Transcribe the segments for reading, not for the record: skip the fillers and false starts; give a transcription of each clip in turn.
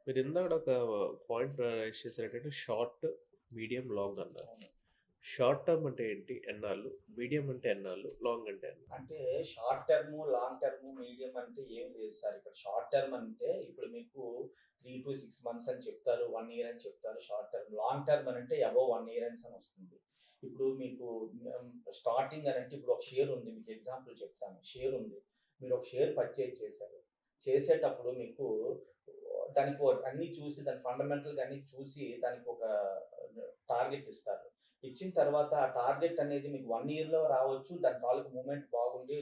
మీరు ఇందాక ఒక పాయింట్ రైజ్ చేశారు. ఏంటంటే షార్ట్, మీడియం, లాంగ్ అన్నారు. అవును. షార్ట్ టర్మ్ అంటే ఏంటి? ఎన్నాళ్ళు? మీడియం అంటే ఎన్నాళ్ళు? లాంగ్ అంటే ఎన్నాళ్ళు? అంటే short term, long term, medium అంటే ఏం లేదు సార్. ఇక్కడ షార్ట్ టర్మ్ అంటే ఇప్పుడు మీకు 3-6 మంత్స్ అని చెప్తారు. 1 ఇయర్ అని చెప్తారు షార్ట్ టర్మ్. లాంగ్ టర్మ్ అనంటే అబోవ్ 1 ఇయర్ అని వస్తుంది. ఇప్పుడు మీకు స్టార్టింగ్ అనంటే ఇప్పుడు ఒక షేర్ ఉంది. మీకు ఎగ్జాంపుల్ చెప్తాను. షేర్ ఉంది. మీరు ఒక షేర్ పర్చేజ్ చేశారు. చేసేటప్పుడు మీకు దానికి అన్నీ చూసి దాని ఫండమెంటల్‌గా అన్నీ చూసి దానికి ఒక టార్గెట్ ఇస్తారు. ఇచ్చిన తర్వాత ఆ టార్గెట్ అనేది మీకు 1 ఇయర్‌లో రావచ్చు. దాని తాలూకు మూవ్‌మెంట్ బాగుండి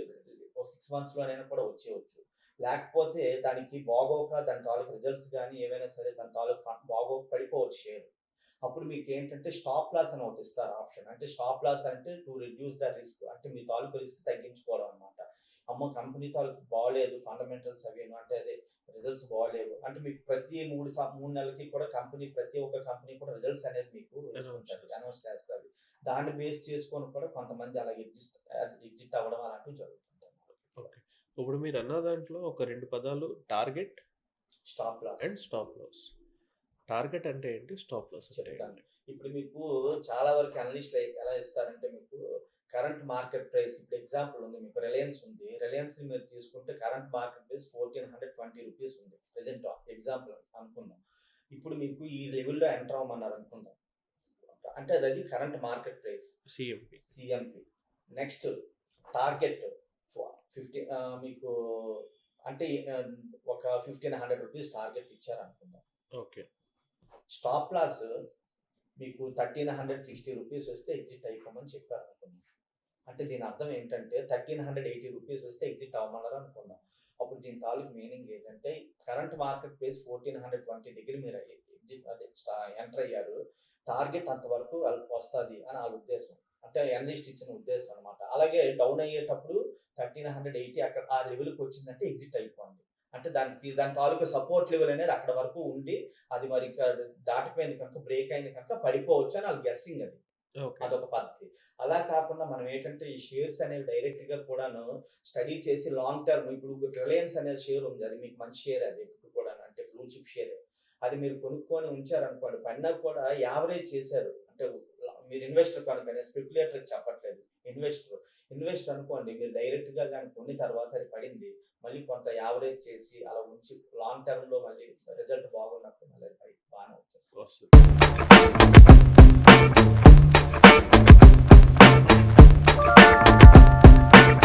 ఓ 6 మంత్స్‌లోనైనా కూడా వచ్చేయొచ్చు. లేకపోతే దానికి బాగోక దాని తాలూకు రిజల్ట్స్ గాని ఏవైనా సరే దాని తాలూకు బాగోక పడిపోవచ్చు షేర్. అప్పుడు మీకేంటంటే స్టాప్ లాస్ అని ఒకటి ఇస్తారు ఆప్షన్. అంటే స్టాప్ లాస్ అంటే టు రిడ్యూస్ ద రిస్క్. అంటే మీ తాలూకు రిస్క్ తగ్గించుకోవడం అన్నమాట. అమ్మో! కంపెనీ తాలూకు బాలేదు ఫండమెంటల్స్ అవిను అంటే అదే రిజల్ట్స్ బాలేవు. అంటే మీకు ప్రతి 3 నెలలకి కూడా ప్రతి ఒక్క కంపెనీ కూడా రిజల్ట్స్ అనేది మీకు అనౌన్స్ చేస్తది. దాన్ని బేస్ చేసుకొని కూడా కొంతమంది అలా ఎగ్జిట్ అవ్వడం అలాంటివి జరుగుతుంటాయి. ఓకే. ఇప్పుడు మీరన్న దాంట్లో ఒక 2 పదాలు target stop loss and stop loss. Target అంటే ఏంటి? స్టాప్ లాస్ అంటే చెప్తాను. ఏంటి? ఇప్పుడు మీకు చాలా వరకు అనలిస్ట్‌లు ఎలా ఇస్తారంటే మీకు కరెంట్ మార్కెట్ ప్రైస్ ఇప్పుడు ఎగ్జాంపుల్ ఉంది మీకు రిలయన్స్ ఉంది. రిలయన్స్‌ని మీరు తీసుకుంటే కరెంట్ మార్కెట్ ప్రైస్ ₹1420 ఉంది. ప్రెజెంట్ ఎగ్జాంపుల్ అనుకుందాం. ఇప్పుడు మీకు ఈ లెవెల్‌లో ఎంటర్ అవ్వమన్నారు అనుకుందాం. అంటే అది current market price CMP. Next target 50 మీకు అంటే ఒక ₹1500 టార్గెట్ ఇచ్చారనుకుందాం. ఓకే. స్టాప్ లాస్ మీకు ₹1360 వస్తే ఎగ్జిట్ అయిపోమని చెప్పారనుకుందాం. అంటే దీని అర్థం ఏంటంటే ₹1380 వస్తే ఎగ్జిట్ అవ్వమన్నారు అనుకుందాం. అప్పుడు దీని తాలూకు మీనింగ్ ఏంటంటే కరెంట్ మార్కెట్ ప్రైస్ 1420 దగ్గర మీరు ఎగ్జిట్ అదే ఎంటర్ అయ్యారు. టార్గెట్ అంతవరకు వస్తది అని ఆళ్ళ ఉద్దేశం. అంటే అనలిస్ట్ ఇచ్చిన ఉద్దేశం అనమాట. అలాగే డౌన్ అయ్యేటప్పుడు 1380 అక్కడ ఆ లెవెల్‌కి వచ్చిందంటే ఎగ్జిట్ అయిపోండి. అంటే దాని తాలూకు సపోర్ట్ లెవెల్ అనేది అక్కడ వరకు ఉండి అది మరి ఇంకా దాటిపోయింది కనుక బ్రేక్ అయింది కనుక పడిపోవచ్చు అని ఆళ్ళ గెస్సింగ్ అది. ఓకే. అదొక పద్ధతి. అలా కాకుండా మనం ఏంటంటే ఈ షేర్స్ అనేవి డైరెక్ట్‌గా కూడాను స్టడీ చేసి లాంగ్ టర్మ్ ఇప్పుడు రిలయన్స్ అనే షేర్ ఉంది. అది మీకు మంచి షేర్ అది ఎప్పుడు కూడాను. అంటే బ్లూ చిప్ షేరే. అది మీరు కొనుక్కొని ఉంచారనుకోండి. పడినా కూడా యావరేజ్ చేశారు. అంటే మీరు ఇన్వెస్టర్ కనుక నేను స్పెక్యులేటర్‌కి చెప్పట్లేదు. ఇన్వెస్టర్ అనుకోండి మీరు డైరెక్ట్‌గా గాని కొన్ని తర్వాత అది పడింది. మళ్ళీ కొంత యావరేజ్ చేసి అలా ఉంచి లాంగ్ టర్మ్‌లో మళ్ళీ రిజల్ట్ బాగున్నప్పుడు మళ్ళీ అది బానే వచ్చేస్తది. వస్తది.